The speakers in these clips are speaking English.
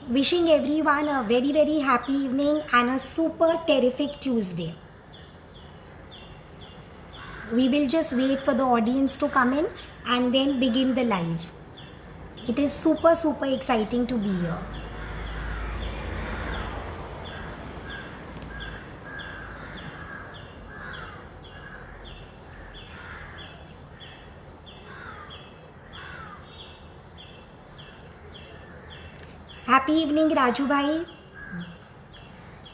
Wishing everyone a very happy evening and a super terrific Tuesday. We will just wait for the audience to come in and then begin the live. It is super exciting to be here. Happy evening, Raju Bhai.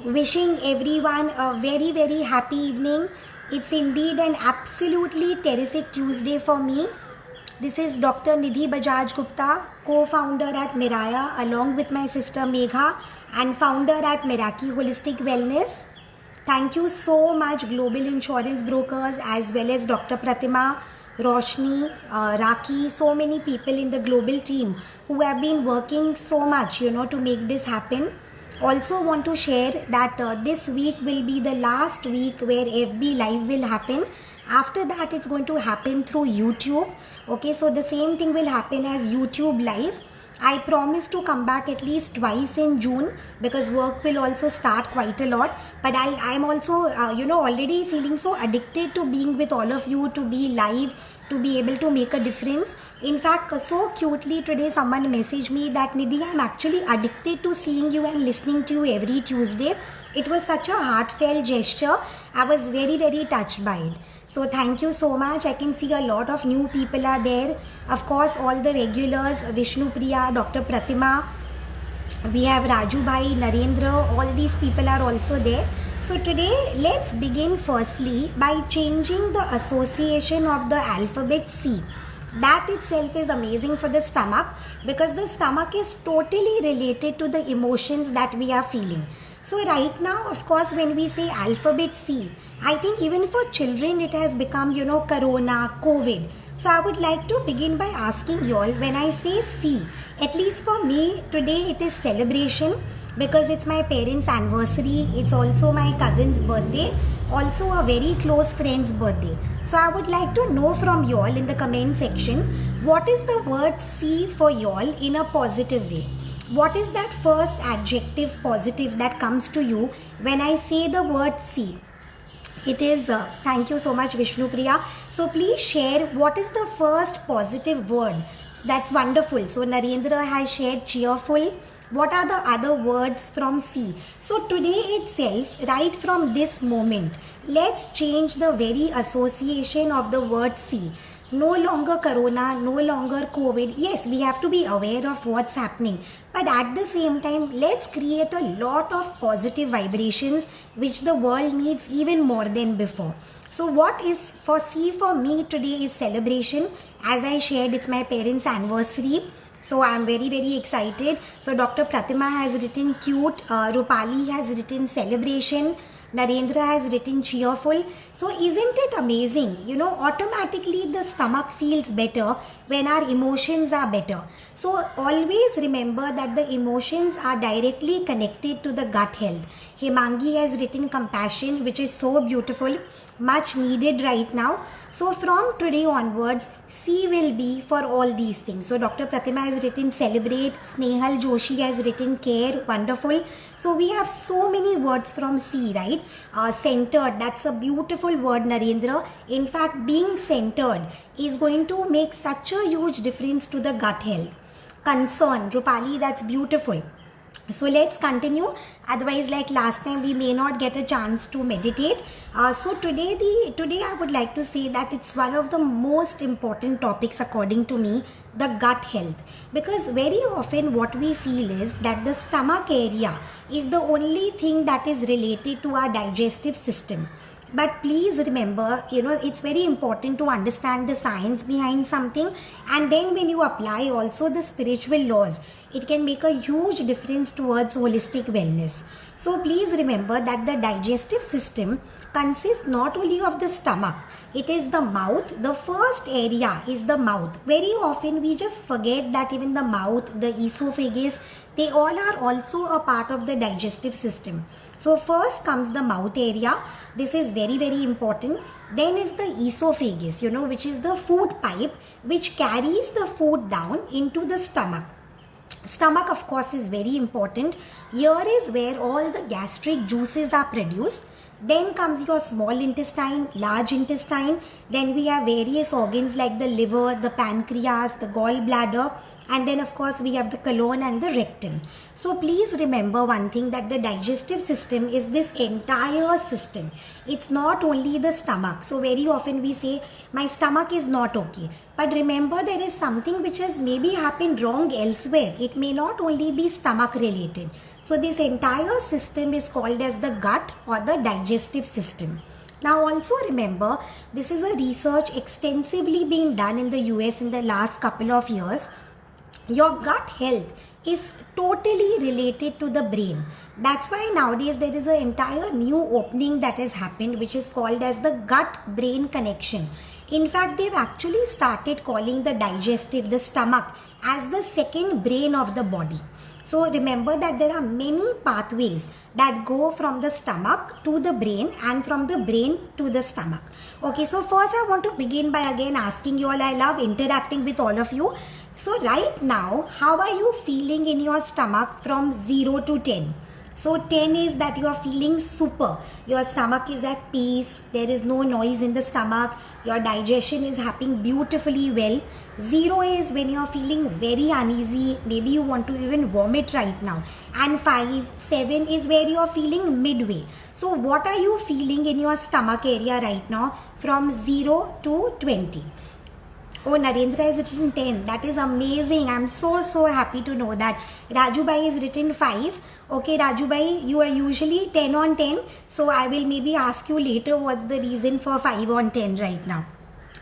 Wishing everyone a very happy evening. It's indeed an absolutely terrific Tuesday for me. This is Dr. Nidhi Bajaj Gupta, co-founder at Miraya, along with my sister Megha, and founder at Meraki Holistic Wellness. Thank you so much, Global Insurance Brokers, as well as Dr. Pratima, Roshni, Raki, so many people in the global team who have been working so much, to make this happen. Also want to share that this week will be the last week where FB Live will happen. After that, it's going to happen through YouTube. Okay, so the same thing will happen as YouTube Live. I promise to come back at least twice in June because work will also start quite a lot. But I'm also, already feeling so addicted to being with all of you, to be live, to be able to make a difference. In fact, so cutely today someone messaged me that Nidhi, I'm actually addicted to seeing you and listening to you every Tuesday. It was such a heartfelt gesture. I was very touched by it. So thank you so much. I can see a lot of new people are there. Of course, all the regulars, Vishnu Priya, Dr. Pratima, we have Raju Bhai, Narendra, all these people are also there. So today, let's begin firstly by changing the association of the alphabet C. That itself is amazing for the stomach because the stomach is totally related to the emotions that we are feeling. So right now, of course, when we say alphabet C, I think even for children it has become, Corona, COVID. So I would like to begin by asking you all, when I say C, at least for me, today it is celebration because it's my parents' anniversary. It's also my cousin's birthday, also a very close friend's birthday. So I would like to know from you all in the comment section, what is the word C for you all in a positive way? What is that first adjective positive that comes to you when I say the word C? It is, thank you so much Vishnu Priya. So please share what is the first positive word. That's wonderful. So Narendra has shared cheerful. What are the other words from C? So today itself, right from this moment, let's change the very association of the word C. No longer Corona, no longer COVID. Yes, we have to be aware of what's happening. But at the same time, let's create a lot of positive vibrations which the world needs even more than before. So what is for C for me today is celebration. As I shared, it's my parents' anniversary. So I'm very excited. So Dr. Pratima has written cute, Rupali has written celebration, Narendra has written cheerful. So isn't it amazing? Automatically the stomach feels better when our emotions are better. So always remember that the emotions are directly connected to the gut health. Hemangi has written compassion, which is so beautiful, much needed right now. So from today onwards, C will be for all these things. So Dr. Pratima has written celebrate, Snehal Joshi has written care, wonderful. So we have so many words from C, right? Centered, that's a beautiful word, Narendra. In fact, being centered is going to make such a huge difference to the gut health. Concern, Rupali, that's beautiful. So let's continue, otherwise like last time we may not get a chance to meditate. So today I would like to say that it's one of the most important topics according to me, the gut health, because very often what we feel is that the stomach area is the only thing that is related to our digestive system. But please remember, it's very important to understand the science behind something, and then when you apply also the spiritual laws, it can make a huge difference towards holistic wellness. So please remember that the digestive system consists not only of the stomach, it is the mouth. The first area is the mouth. Very often we just forget that even the mouth, the esophagus, they all are also a part of the digestive system. So first comes the mouth area. This is very important. Then is the esophagus, which is the food pipe which carries the food down into the stomach. Stomach, of course, is very important. Here is where all the gastric juices are produced. Then comes your small intestine, large intestine. Then we have various organs like the liver, the pancreas, the gallbladder, and then of course we have the colon and the rectum. So please remember one thing, that the digestive system is this entire system. It's not only the stomach. So very often we say my stomach is not okay, but remember there is something which has maybe happened wrong elsewhere. It may not only be stomach related. So this entire system is called as the gut or the digestive system. Now also remember, this is a research extensively being done in the US in the last couple of years. Your gut health is totally related to the brain. That's why nowadays there is an entire new opening that has happened, which is called as the gut-brain connection. In fact, they've actually started calling the digestive, the stomach, as the second brain of the body. So remember that there are many pathways that go from the stomach to the brain and from the brain to the stomach. Okay, so first I want to begin by again asking you all, I love interacting with all of you. So right now, how are you feeling in your stomach from 0 to 10? So 10 is that you are feeling super. Your stomach is at peace. There is no noise in the stomach. Your digestion is happening beautifully well. 0 is when you are feeling very uneasy. Maybe you want to even vomit right now. And 5, 7 is where you are feeling midway. So what are you feeling in your stomach area right now from 0 to 20? Oh, Narendra has written 10. That is amazing. I'm so happy to know that. Raju Bhai has written 5. Okay, Raju Bhai, you are usually 10 on 10. So I will maybe ask you later what's the reason for 5 on 10 right now.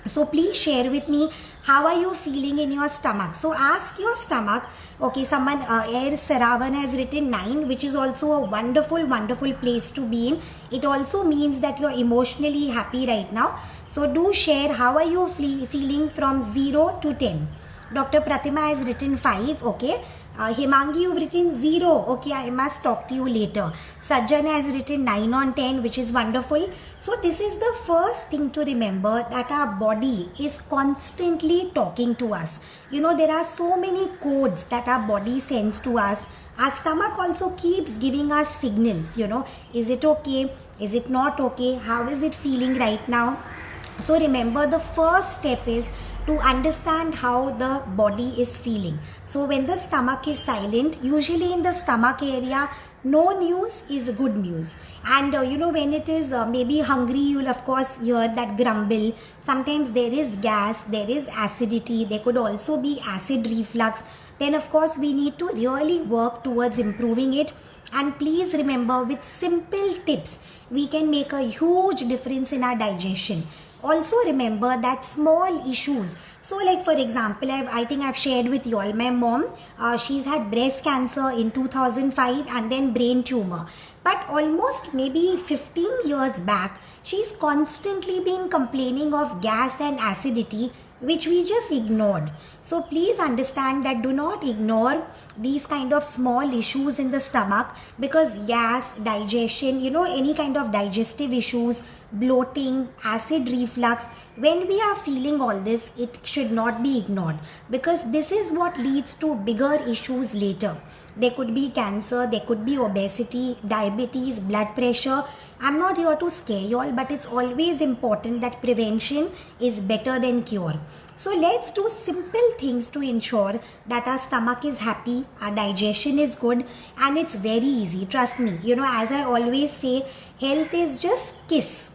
So please share with me, how are you feeling in your stomach? So ask your stomach. Okay, someone, Air Saravan has written 9, which is also a wonderful place to be in. It also means that you're emotionally happy right now. So do share, how are you feeling from 0 to 10? Dr. Pratima has written 5, okay. Himangi, you've written 0. Okay, I must talk to you later. Sajjan has written 9 on 10, which is wonderful. So this is the first thing to remember, that our body is constantly talking to us. You know, there are so many codes that our body sends to us. Our stomach also keeps giving us signals, you know, is it okay? Is it not okay? How is it feeling right now? So remember, the first step is to understand how the body is feeling. So when the stomach is silent, usually in the stomach area, no news is good news. And you know, when it is maybe hungry, you'll of course hear that grumble. Sometimes there is gas, there is acidity, there could also be acid reflux. Then of course we need to really work towards improving it. And please remember, with simple tips, we can make a huge difference in our digestion. Also remember that small issues. So like for example, I think I've shared with you all, my mom, she's had breast cancer in 2005 and then brain tumor. But almost maybe 15 years back, she's constantly been complaining of gas and acidity, which we just ignored. So please understand that do not ignore these kind of small issues in the stomach, because gas, digestion, you know, any kind of digestive issues, bloating, acid reflux, when we are feeling all this, it should not be ignored, because this is what leads to bigger issues later. There could be cancer, there could be obesity, diabetes, blood pressure. I'm not here to scare you all, but it's always important that prevention is better than cure. So let's do simple things to ensure that our stomach is happy, our digestion is good, and it's very easy. Trust me, you know, as I always say, health is just KISS,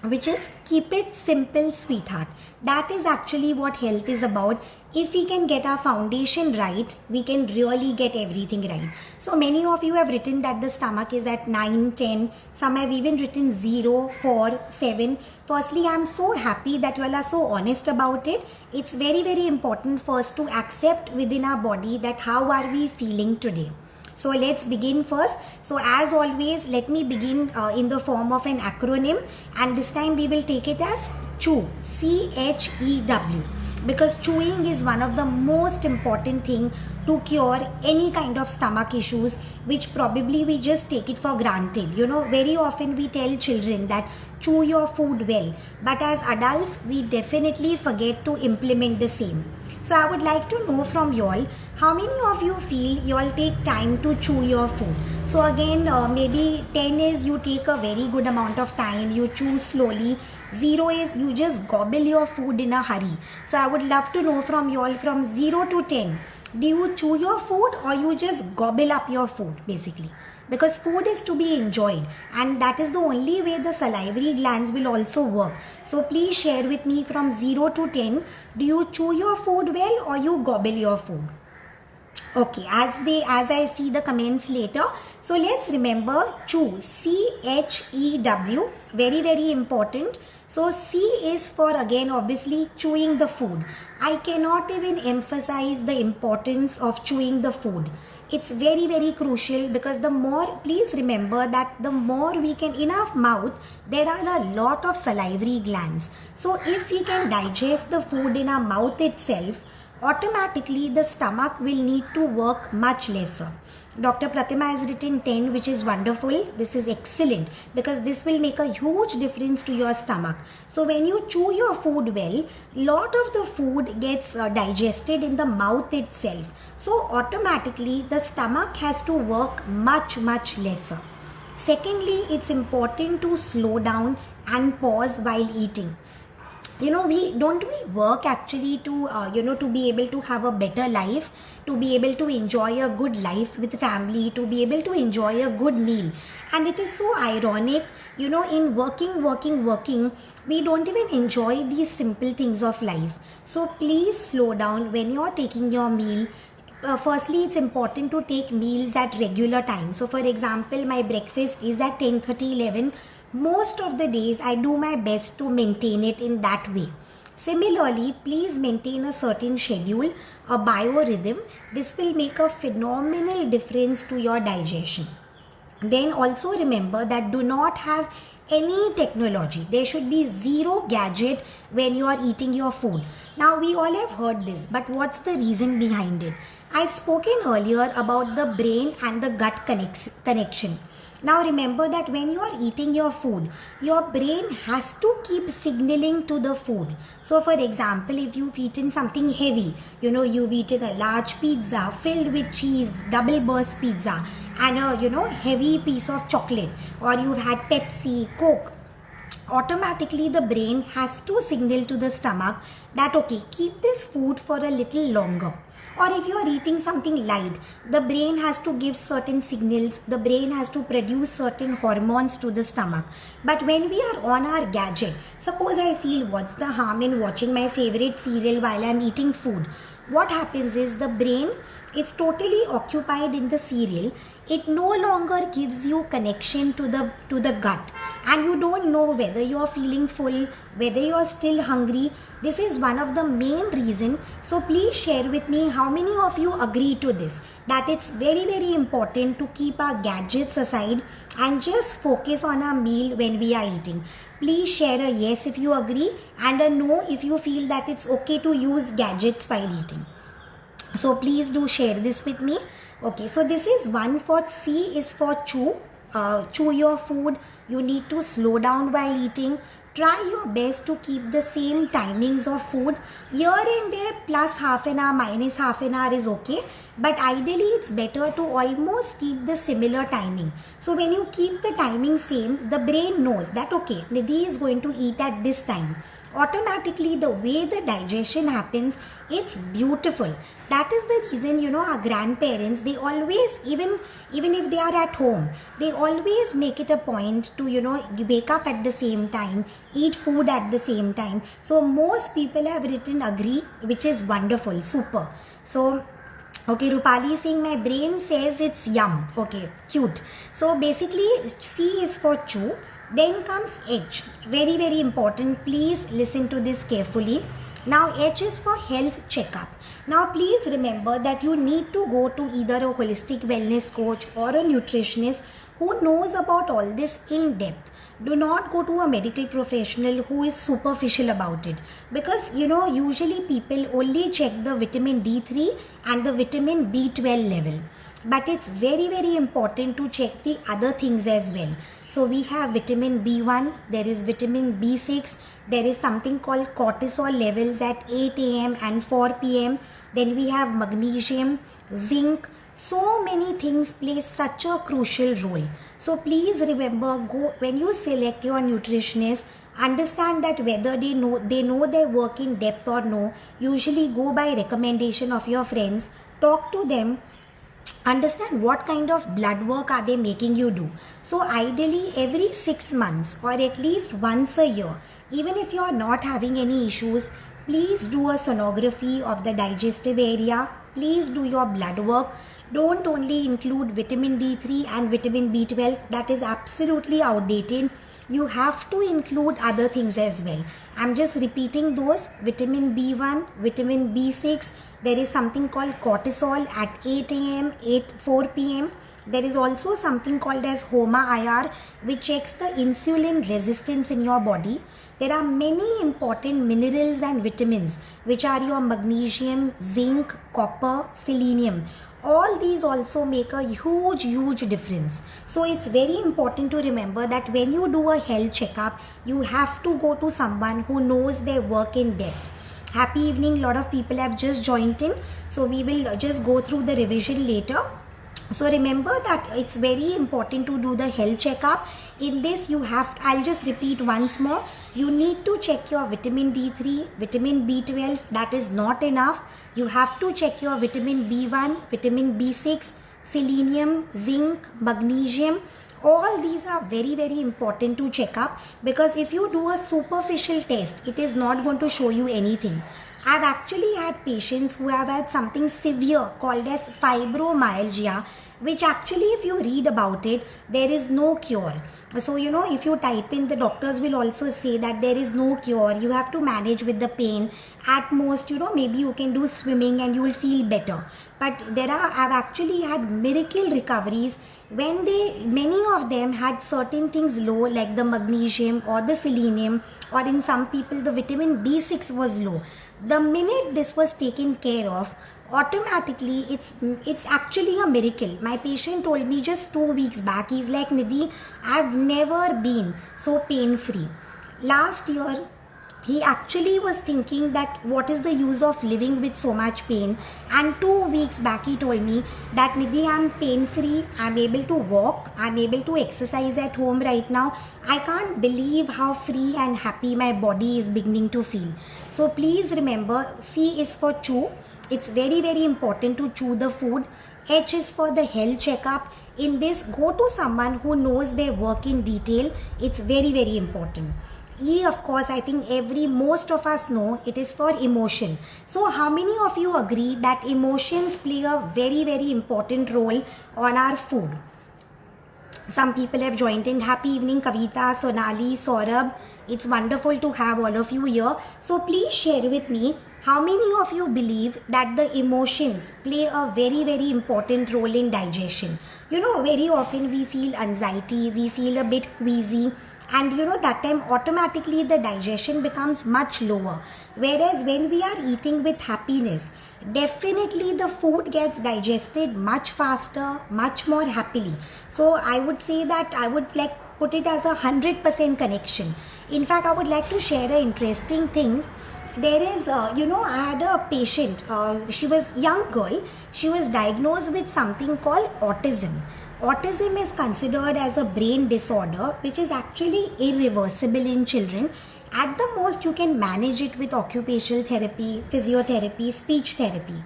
which is keep it simple, sweetheart. That is actually what health is about. If we can get our foundation right, we can really get everything right. So many of you have written that the stomach is at 9, 10. Some have even written 0, 4, 7. Firstly, I'm so happy that you all are so honest about it. It's very important first to accept within our body that how are we feeling today. So let's begin first. So as always, let me begin in the form of an acronym, and this time we will take it as CHEW, C-H-E-W, because chewing is one of the most important thing to cure any kind of stomach issues, which probably we just take it for granted. You know, very often we tell children that chew your food well, but as adults we definitely forget to implement the same. So I would like to know from you all, how many of you feel you all take time to chew your food? So again, maybe 10 is you take a very good amount of time, you chew slowly. 0 is you just gobble your food in a hurry. So I would love to know from you all, from 0 to 10, do you chew your food or you just gobble up your food basically? Because food is to be enjoyed, and that is the only way the salivary glands will also work. So please share with me from 0 to 10, do you chew your food well or you gobble your food? Okay, as I see the comments later, so let's remember chew, C-H-E-W, very important. So C is for, again, obviously chewing the food. I cannot even emphasize the importance of chewing the food. It's very crucial, because the more, please remember that the more we can, in our mouth, there are a lot of salivary glands. So if we can digest the food in our mouth itself, automatically the stomach will need to work much lesser. Dr. Pratima has written 10, which is wonderful. This is excellent, because this will make a huge difference to your stomach. So when you chew your food well, lot of the food gets digested in the mouth itself. So automatically the stomach has to work much lesser. Secondly, it's important to slow down and pause while eating. We work actually to to be able to have a better life, to be able to enjoy a good life with family, to be able to enjoy a good meal. And it is so ironic, in working, we don't even enjoy these simple things of life. So please slow down when you're taking your meal. Firstly, it's important to take meals at regular times. So for example, my breakfast is at 10:30, 11. Most of the days I do my best to maintain it in that way. Similarly, please maintain a certain schedule, a biorhythm. This will make a phenomenal difference to your digestion. Then also remember that do not have any technology. There should be zero gadget when you are eating your food. Now we all have heard this, but what's the reason behind it? I've spoken earlier about the brain and the gut connection. Now remember that when you are eating your food, your brain has to keep signaling to the food. So for example, if you've eaten something heavy, you've eaten a large pizza filled with cheese, double burst pizza, and a heavy piece of chocolate, or you've had Pepsi, Coke, automatically the brain has to signal to the stomach that okay, keep this food for a little longer. Or if you are eating something light, the brain has to give certain signals, the brain has to produce certain hormones to the stomach. But when we are on our gadget, suppose I feel what's the harm in watching my favorite serial while I'm eating food? What happens is the brain is totally occupied in the serial. It no longer gives you connection to the gut, and you don't know whether you are feeling full, whether you are still hungry. This is one of the main reasons. So please share with me how many of you agree to this, that it's very important to keep our gadgets aside and just focus on our meal when we are eating. Please share a yes if you agree, and a no if you feel that it's okay to use gadgets while eating. So please do share this with me. Okay, so this is one for C is for chew. Chew your food. You need to slow down while eating. Try your best to keep the same timings of food. Here and there, plus half an hour, minus half an hour is okay. But ideally, it's better to almost keep the similar timing. So when you keep the timing same, the brain knows that okay, Nidhi is going to eat at this time. Automatically, the way the digestion happens, it's beautiful. That is the reason, our grandparents, they always, even if they are at home, they always make it a point to, wake up at the same time, eat food at the same time. So most people have written agree, which is wonderful, super. So okay, Rupali is saying my brain says it's yum. Okay, cute. So basically, C is for chew. Then comes H, very important. Please listen to this carefully. Now H is for health checkup. Now please remember that you need to go to either a holistic wellness coach or a nutritionist who knows about all this in depth. Do not go to a medical professional who is superficial about it, because usually people only check the vitamin D3 and the vitamin B12 level. but it's very, very important to check the other things as well. So we have vitamin B1, there is vitamin B6, there is something called cortisol levels at 8 a.m. and 4 p.m. Then we have magnesium, zinc. So many things play such a crucial role. So please remember, when you select your nutritionist, understand that whether they know their work in depth or no. Usually go by recommendation of your friends. Talk to them. Understand what kind of blood work are they making you do. So ideally every 6 months or at least once a year, even if you are not having any issues, please do a sonography of the digestive area. Please do your blood work. Don't only include vitamin D3 and vitamin B12. That is absolutely outdated. You have to include other things as well. I'm just repeating those: vitamin B1, vitamin B6. There is something called cortisol at 8 a.m., 4 p.m. There is also something called as HOMA-IR, which checks the insulin resistance in your body. There are many important minerals and vitamins, which are your magnesium, zinc, copper, selenium. All these also make a huge difference. So it's very important to remember that when you do a health checkup, you have to go to someone who knows their work in depth. Happy evening. Lot of people have just joined in, so we will just go through the revision later. So remember that it's very important to do the health checkup. In this I'll just repeat once more. You need to check your vitamin D3, vitamin B12. That is not enough. You have to check your vitamin B1, vitamin B6, selenium, zinc, magnesium. All these are very important to check up, because if you do a superficial test, it is not going to show you anything. I've actually had patients who have had something severe called as fibromyalgia, which actually, if you read about it, there is no cure. So, if you type in, the doctors will also say that there is no cure. You have to manage with the pain. At most, maybe you can do swimming and you will feel better. But I've actually had miracle recoveries when many of them had certain things low, like the magnesium or the selenium, or in some people the vitamin B6 was low. The minute this was taken care of, automatically it's actually a miracle. My patient told me just 2 weeks back, he's like, Nidhi, I've never been so pain free. Last year he actually was thinking that what is the use of living with so much pain, and 2 weeks back he told me that, Nidhi, I'm pain free, I'm able to walk, I'm able to exercise at home right now. I can't believe how free and happy my body is beginning to feel. So please remember, C is for chew. It's very important to chew the food. H is for the health checkup. In this, go to someone who knows their work in detail. It's very important. E, of course, I think most of us know, it is for emotion. So how many of you agree that emotions play a very important role on our food? Some people have joined in. Happy evening, Kavita, Sonali, Saurabh. It's wonderful to have all of you here. So please share with me, how many of you believe that the emotions play a very important role in digestion? Very often we feel anxiety, we feel a bit queasy, and that time automatically the digestion becomes much lower. Whereas when we are eating with happiness, definitely the food gets digested much faster, much more happily. So I would say that I would put it as 100% connection. In fact, I would like to share an interesting thing. There is, I had a patient, she was a young girl, she was diagnosed with something called autism. Autism is considered as a brain disorder which is actually irreversible in children. At the most, you can manage it with occupational therapy, physiotherapy, speech therapy.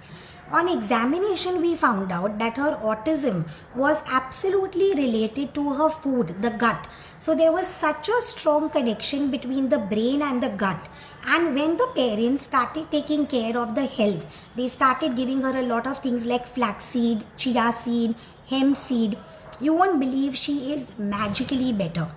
On examination, we found out that her autism was absolutely related to her food, the gut. So there was such a strong connection between the brain and the gut. And when the parents started taking care of the health, they started giving her a lot of things like flaxseed, chia seed, hemp seed. You won't believe, she is magically better.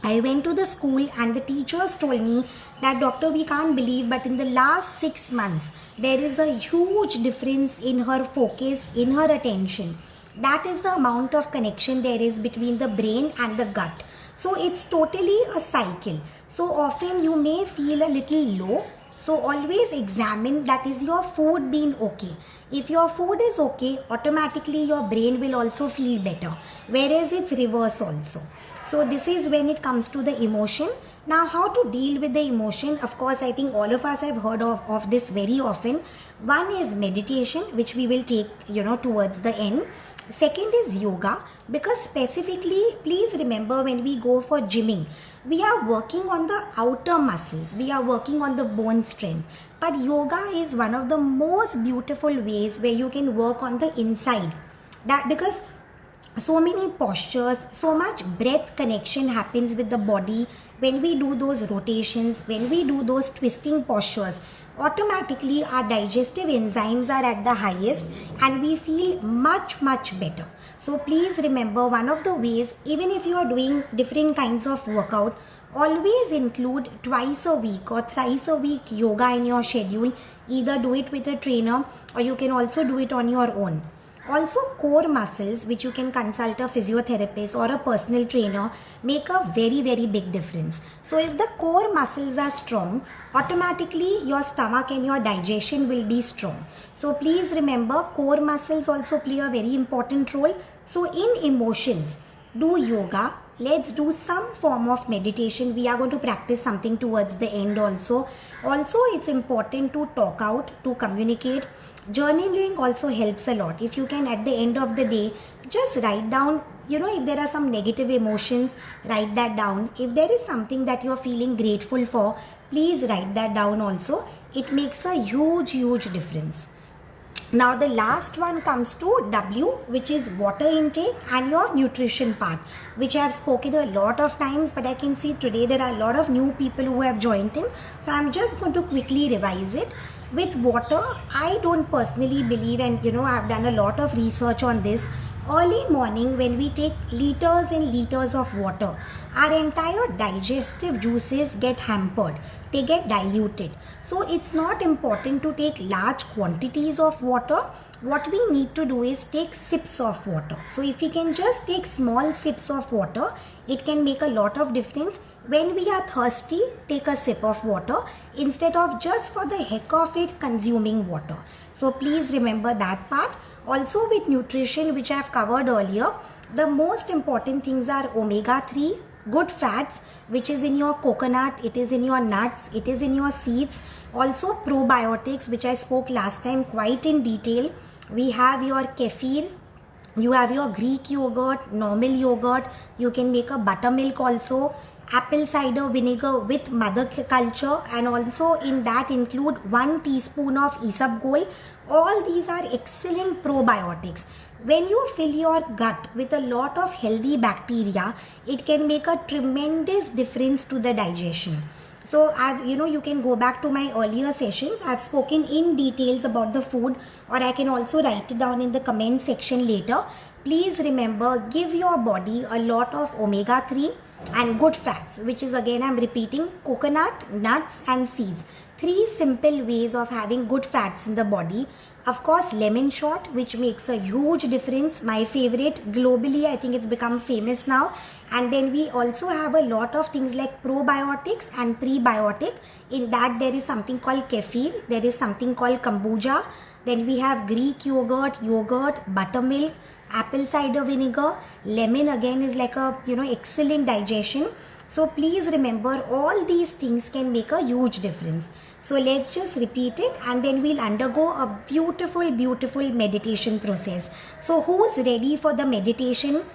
I went to the school and the teachers told me that, doctor, we can't believe, but in the last 6 months, there is a huge difference in her focus, in her attention. That is the amount of connection there is between the brain and the gut. So it's totally a cycle. So often you may feel a little low, So always examine that is your food being okay. If your food is okay, automatically your brain will also feel better, whereas it's reverse also. So this is when it comes to the emotion. Now how to deal with the emotion? Of course, I think all of us have heard of this very often. One is meditation, which we will take towards the end. Second is yoga, because specifically, please remember, when we go for gymming, we are working on the outer muscles, we are working on the bone strength. But yoga is one of the most beautiful ways where you can work on the inside. That because so many postures, so much breath connection happens with the body when we do those rotations, when we do those twisting postures. Automatically our digestive enzymes are at the highest and we feel much better. So please remember, one of the ways, even if you are doing different kinds of workout, always include twice a week or thrice a week yoga in your schedule. Either do it with a trainer or you can also do it on your own. Also, core muscles, which you can consult a physiotherapist or a personal trainer, make a very big difference. So if the core muscles are strong, automatically your stomach and your digestion will be strong. So please remember, core muscles also play a very important role. So in emotions, do yoga. Let's do some form of meditation. We are going to practice something towards the end also. Also, it's important to talk out, to communicate. Journaling also helps a lot. If you can, at the end of the day, just write down, if there are some negative emotions, write that down. If there is something that you are feeling grateful for, please write that down also. It makes a huge difference. Now the last one comes to W, which is water intake and your nutrition part, which I have spoken a lot of times, but I can see today there are a lot of new people who have joined in. So I'm just going to quickly revise it. With water, I don't personally believe, and I've done a lot of research on this. Early morning, when we take liters and liters of water, our entire digestive juices get hampered. They get diluted. So it's not important to take large quantities of water. What we need to do is take sips of water. So if we can just take small sips of water, it can make a lot of difference. When we are thirsty, take a sip of water instead of just for the heck of it consuming water. So please remember that part. Also with nutrition, which I have covered earlier, the most important things are omega-3, good fats, which is in your coconut, it is in your nuts, it is in your seeds. Also probiotics, which I spoke last time quite in detail. We have your kefir, you have your Greek yogurt, normal yogurt, you can make a buttermilk also, apple cider vinegar with mother culture, and also in that include 1 teaspoon of isabgol. All these are excellent probiotics. When you fill your gut with a lot of healthy bacteria, it can make a tremendous difference to the digestion. So you can go back to my earlier sessions. I've spoken in details about the food, or I can also write it down in the comment section later. Please remember, give your body a lot of omega-3 and good fats, which is, again I'm repeating, coconut, nuts and seeds. 3 simple ways of having good fats in the body. Of course, lemon shot, which makes a huge difference. My favorite globally, I think it's become famous now. And then we also have a lot of things like probiotics and prebiotic. In that there is something called kefir, there is something called kombucha. Then we have Greek yogurt, buttermilk, apple cider vinegar. Lemon again is like a excellent digestion. So please remember, all these things can make a huge difference. So let's just repeat it and then we'll undergo a beautiful meditation process. So who's ready for the meditation?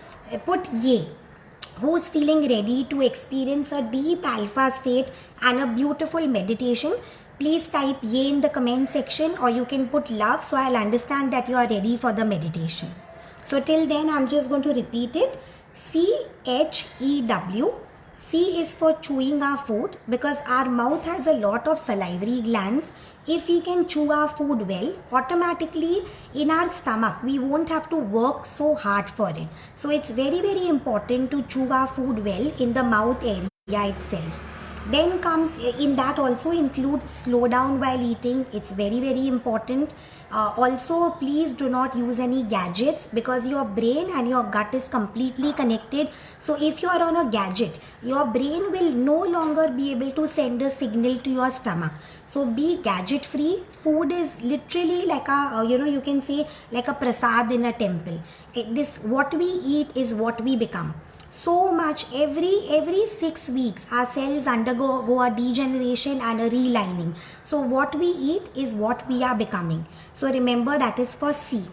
Put yay. Who's feeling ready to experience a deep alpha state and a beautiful meditation? Please type yay in the comment section, or you can put love, so I'll understand that you are ready for the meditation. So till then, I'm just going to repeat it. CHEW. C is for chewing our food, because our mouth has a lot of salivary glands. If we can chew our food well, automatically in our stomach, we won't have to work so hard for it. So it's very important to chew our food well in the mouth area itself. Then comes, in that also include slow down while eating. It's very, very important. Also, please do not use any gadgets, because your brain and your gut is completely connected. So if you are on a gadget, your brain will no longer be able to send a signal to your stomach. So be gadget free. Food is literally like a, you can say like a prasad in a temple. This, what we eat is what we become. So much, every 6 weeks our cells undergo a degeneration and a relining. So what we eat is what we are becoming. So remember, that is for C.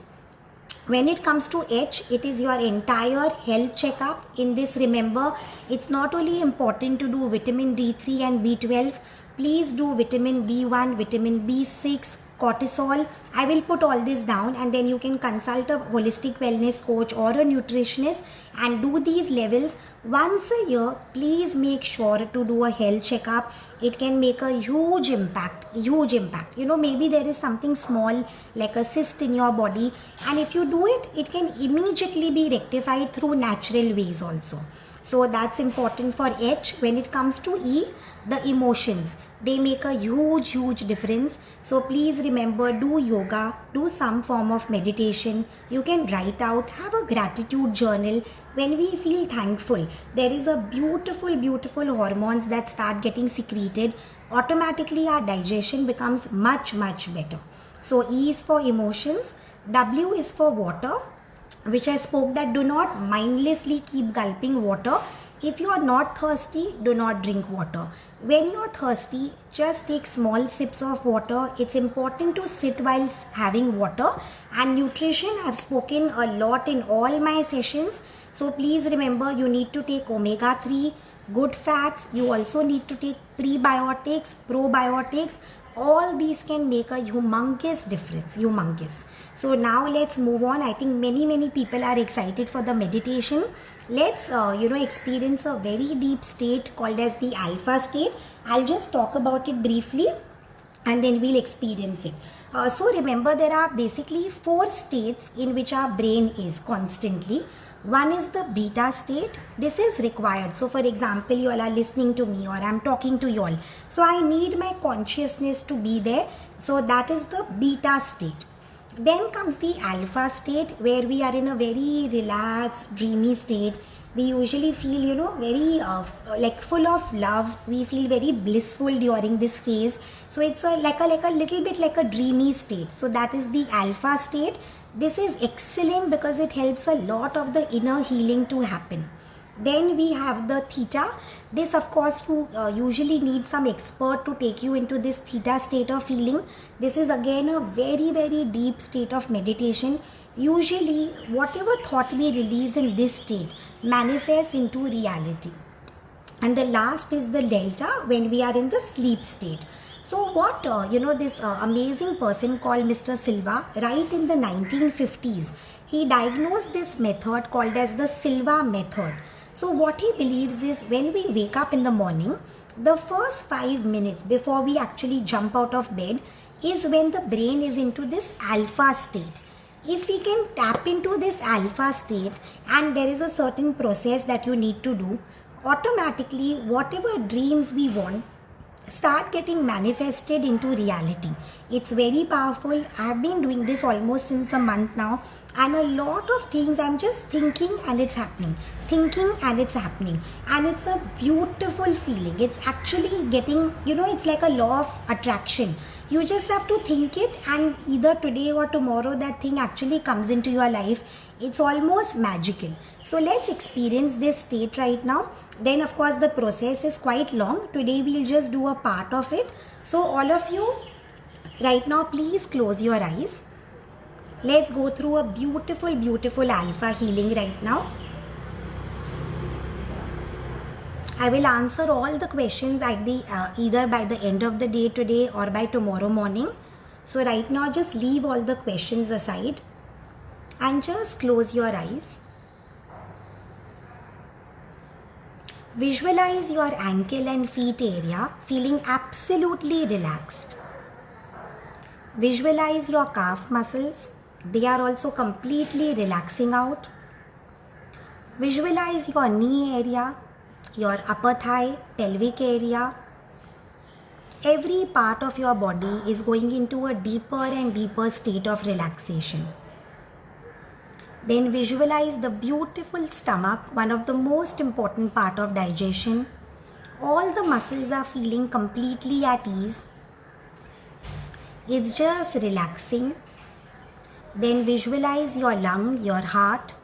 When it comes to H, it is your entire health checkup. In this, remember, it's not only important to do vitamin D3 and B12. Please do vitamin B1, vitamin B6, cortisol. I will put all this down, and then you can consult a holistic wellness coach or a nutritionist and do these levels once a year. Please make sure to do a health checkup. It can make a huge impact, huge impact. Maybe there is something small like a cyst in your body, and if you do it, it can immediately be rectified through natural ways also. So that's important for H. When it comes to E, the emotions, they make a huge difference. So please remember, do yoga, do some form of meditation. You can write out, have a gratitude journal. When we feel thankful, there is a beautiful hormones that start getting secreted. Automatically our digestion becomes much better. So E is for emotions. W is for water, which I spoke that do not mindlessly keep gulping water. If you are not thirsty, do not drink water. When you are thirsty, just take small sips of water. It's important to sit while having water. And nutrition, I've spoken a lot in all my sessions. So please remember, you need to take omega-3, good fats. You also need to take prebiotics, probiotics. All these can make a humongous difference, humongous. So now let's move on. I think many people are excited for the meditation. Let's experience a very deep state called as the alpha state. I'll just talk about it briefly and then we'll experience it. So remember, there are basically 4 states in which our brain is constantly. One is the beta state. This is required. So for example, you all are listening to me or I'm talking to you all. So I need my consciousness to be there. So that is the beta state. Then comes the alpha state, where we are in a very relaxed, dreamy state. We usually feel, very like full of love. We feel very blissful during this phase. So it's like a little bit like a dreamy state. So that is the alpha state. This is excellent because it helps a lot of the inner healing to happen. Then we have the theta. This, of course, you usually need some expert to take you into this theta state of feeling. This is again a very deep state of meditation. Usually, whatever thought we release in this state manifests into reality. And the last is the delta, when we are in the sleep state. So what, this amazing person called Mr. Silva, right in the 1950s, he diagnosed this method called as the Silva method. So what he believes is, when we wake up in the morning, the first 5 minutes before we actually jump out of bed is when the brain is into this alpha state. If we can tap into this alpha state, and there is a certain process that you need to do, automatically whatever dreams we want start getting manifested into reality. It's very powerful. I've been doing this almost since a month now, and a lot of things I'm just thinking and it's happening, thinking and it's happening, and it's a beautiful feeling. It's actually getting, it's like a law of attraction. You just have to think it, and either today or tomorrow that thing actually comes into your life. It's almost magical. So let's experience this state right now. Then of course the process is quite long. Today we'll just do a part of it. So all of you right now, please close your eyes. Let's go through a beautiful alpha healing right now. I will answer all the questions at the either by the end of the day today or by tomorrow morning. So right now, just leave all the questions aside and just close your eyes. Visualize your ankle and feet area feeling absolutely relaxed. Visualize your calf muscles. They are also completely relaxing out. Visualize your knee area, your upper thigh, pelvic area, every part of your body is going into a deeper and deeper state of relaxation. Then visualize the beautiful stomach, one of the most important part of digestion. All the muscles are feeling completely at ease. It's just relaxing. Then visualize your lung, your heart.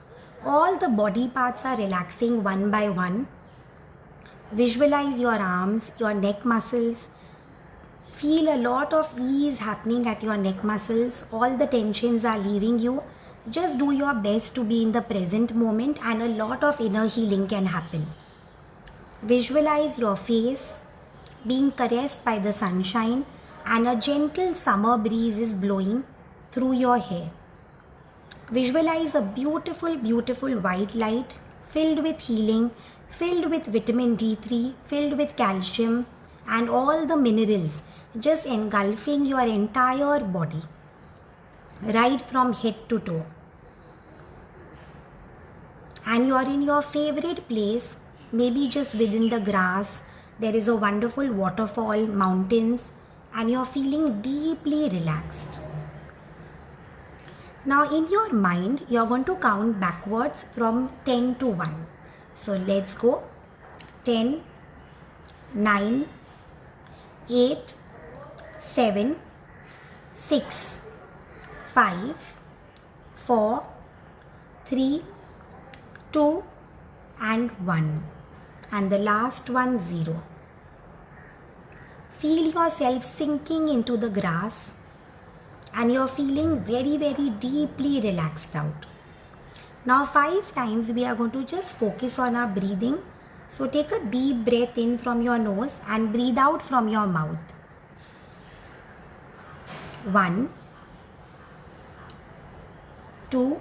All the body parts are relaxing one by one. Visualize your arms, your neck muscles. Feel a lot of ease happening at your neck muscles. All the tensions are leaving you. Just do your best to be in the present moment and a lot of inner healing can happen. Visualize your face being caressed by the sunshine and a gentle summer breeze is blowing through your hair. Visualize a beautiful, beautiful white light filled with healing, filled with vitamin D3, filled with calcium and all the minerals just engulfing your entire body, right from head to toe. And you are in your favorite place, maybe just within the grass. There is a wonderful waterfall, mountains, and you are feeling deeply relaxed. Now in your mind, you are going to count backwards from 10 to 1. So let's go. 10, 9, 8, 7, 6, 5, 4, 3, 2 and 1. And the last one 0. Feel yourself sinking into the grass and you're feeling very, very deeply relaxed out. Now 5 times we are going to just focus on our breathing. So take a deep breath in from your nose and breathe out from your mouth. 1, 2,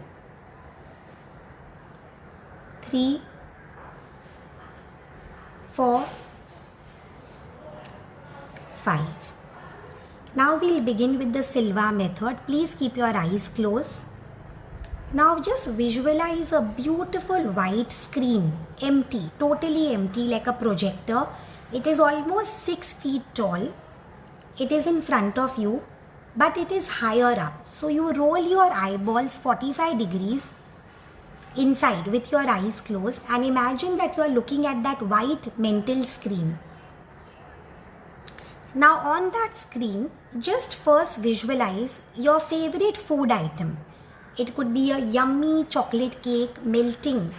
3, 4, 5. Now we'll begin with the Silva method. Please keep your eyes closed. Now just visualize a beautiful white screen, empty, totally empty, like a projector. It is almost 6 feet tall. It is in front of you, but it is higher up. So you roll your eyeballs 45 degrees inside with your eyes closed and imagine that you are looking at that white mental screen. Now on that screen, just first visualize your favorite food item. It could be a yummy chocolate cake melting.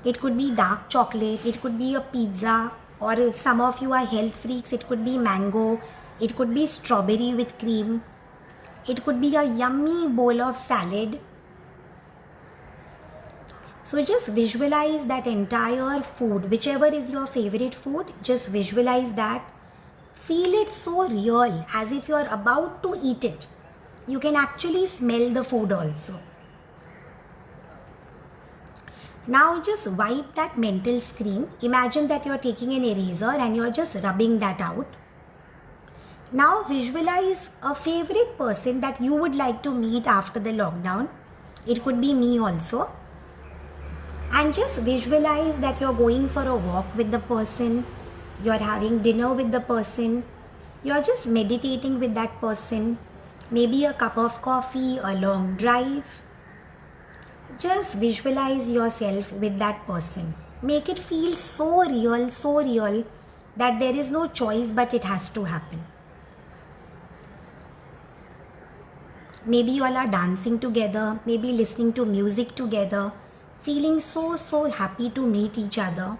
It could be dark chocolate. It could be a pizza, or if some of you are health freaks, it could be mango. It could be strawberry with cream. It could be a yummy bowl of salad. So just visualize that entire food, whichever is your favorite food, just visualize that. Feel it so real, as if you are about to eat it. You can actually smell the food also. Now just wipe that mental screen. Imagine that you are taking an eraser and you are just rubbing that out. Now visualize a favorite person that you would like to meet after the lockdown. It could be me also. And just visualize that you're going for a walk with the person. You're having dinner with the person. You're just meditating with that person. Maybe a cup of coffee, a long drive. Just visualize yourself with that person. Make it feel so real that there is no choice but it has to happen. Maybe you all are dancing together, maybe listening to music together, feeling so happy to meet each other.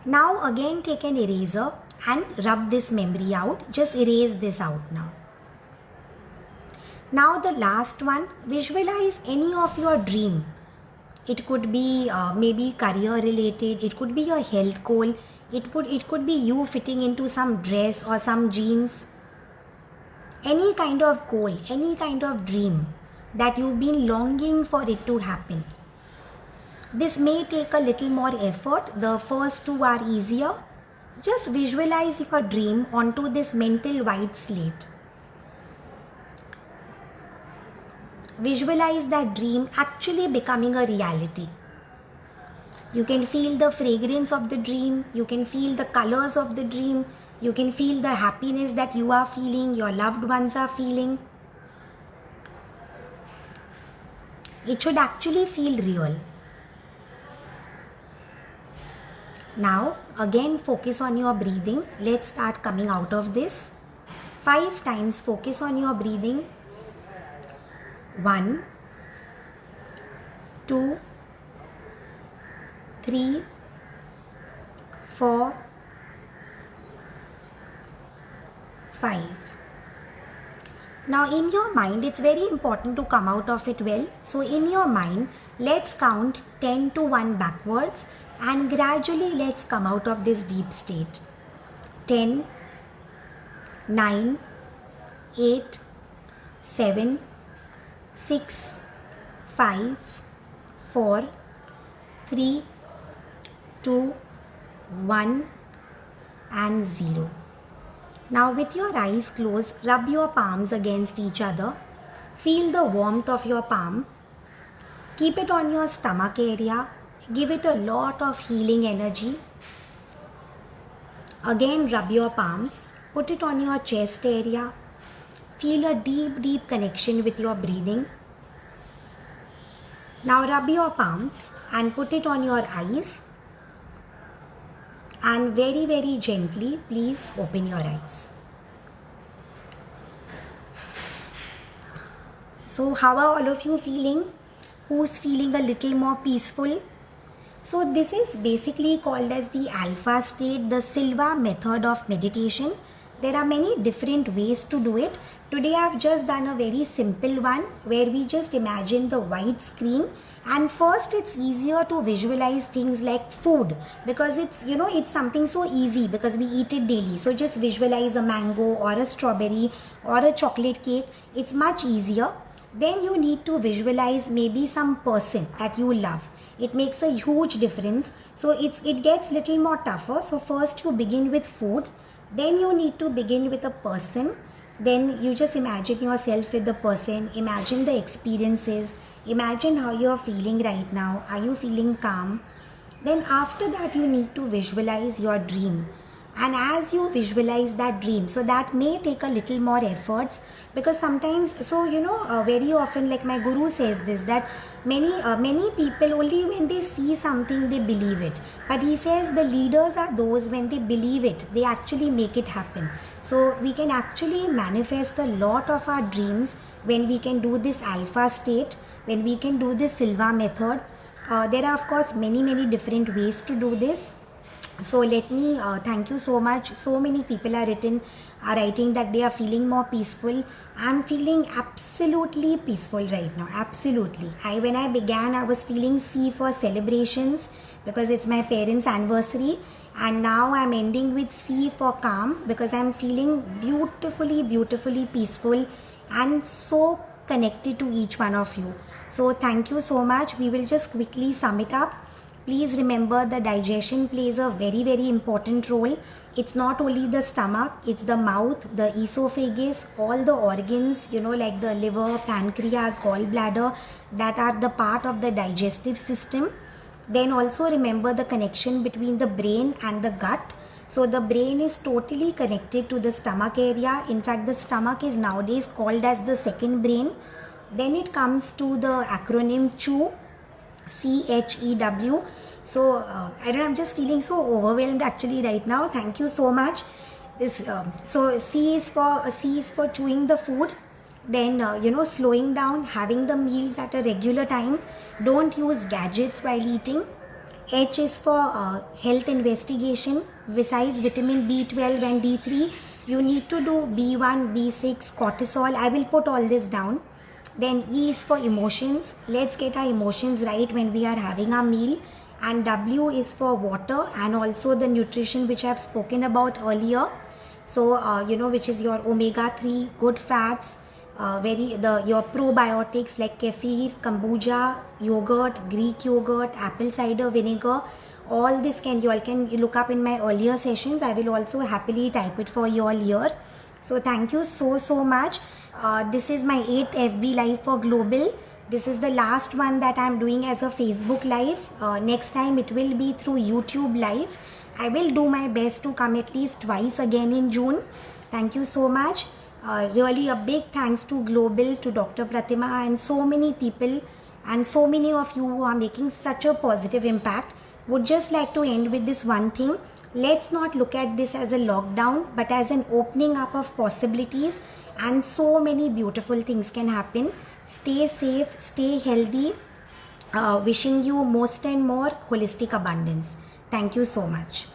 Now again take an eraser and rub this memory out. Just erase this out now. Now the last one, visualize any of your dream. It could be maybe career related, it could be a health goal, it could be you fitting into some dress or some jeans. Any kind of goal, any kind of dream that you've been longing for it to happen. This may take a little more effort. The first 2 are easier. Just visualize your dream onto this mental white slate. Visualize that dream actually becoming a reality. You can feel the fragrance of the dream. You can feel the colors of the dream. You can feel the happiness that you are feeling, your loved ones are feeling. It should actually feel real. Now, again, focus on your breathing. Let's start coming out of this. 5 times focus on your breathing. 1, 2, 3, 4, 5. Now in your mind, it's very important to come out of it well. So in your mind, let's count 10 to 1 backwards and gradually let's come out of this deep state. 10, 9, 8, 7, 6, 5, 4, 3, 2, 1 and 0. Now with your eyes closed, rub your palms against each other. Feel the warmth of your palm. Keep it on your stomach area. Give it a lot of healing energy. Again rub your palms. Put it on your chest area. Feel a deep, deep connection with your breathing. Now rub your palms and put it on your eyes. And very, very gently, please open your eyes. So how are all of you feeling? Who's feeling a little more peaceful? So this is basically called as the alpha state, the Silva method of meditation. There are many different ways to do it. Today I've just done a very simple one where we just imagine the white screen, and first it's easier to visualize things like food because it's something so easy because we eat it daily. So just visualize a mango or a strawberry or a chocolate cake. It's much easier. Then you need to visualize maybe some person that you love. It makes a huge difference. So it gets little more tougher. So first you begin with food. Then you need to begin with a person. Then you just imagine yourself with the person. Imagine the experiences. Imagine how you are feeling right now. Are you feeling calm? Then after that you need to visualize your dream. And as you visualize that dream, so that may take a little more efforts because sometimes, very often, like my guru says this, that many people only when they see something they believe it. But he says the leaders are those when they believe it, they actually make it happen. So we can actually manifest a lot of our dreams when we can do this alpha state, when we can do this Silva method. There are of course many different ways to do this. So let me thank you so much. So many people are writing that they are feeling more peaceful. I'm feeling absolutely peaceful right now. Absolutely. When I began, I was feeling C for celebrations because it's my parents' anniversary. And now I'm ending with C for calm because I'm feeling beautifully peaceful and so connected to each one of you. So thank you so much. We will just quickly sum it up. Please remember the digestion plays a very important role. It's not only the stomach, it's the mouth, the esophagus, all the organs, like the liver, pancreas, gallbladder, that are the part of the digestive system. Then also remember the connection between the brain and the gut. So the brain is totally connected to the stomach area. In fact, the stomach is nowadays called as the second brain. Then it comes to the acronym CHEW. CHEW. So I don't know, I'm just feeling so overwhelmed actually right now. Thank you so much. So C is for chewing the food. Then slowing down, having the meals at a regular time. Don't use gadgets while eating. H is for health investigation. Besides vitamin B12 and D3, you need to do B1, B6, cortisol. I will put all this down. Then E is for emotions. Let's get our emotions right when we are having our meal. And W is for water and also the nutrition which I have spoken about earlier. So which is your omega-3, good fats, your probiotics like kefir, kombucha, yogurt, Greek yogurt, apple cider vinegar. All this you all can look up in my earlier sessions. I will also happily type it for you all here. So thank you so much. This is my 8th FB Live for Global. This is the last one that I'm doing as a Facebook live. Next time it will be through YouTube live. I will do my best to come at least twice again in June. Thank you so much. Really a big thanks to Global, to Dr. Pratima, and so many people, and so many of you who are making such a positive impact. Would just like to end with this one thing. Let's not look at this as a lockdown, but as an opening up of possibilities, and so many beautiful things can happen. Stay safe, stay healthy. Wishing you most and more holistic abundance. Thank you so much.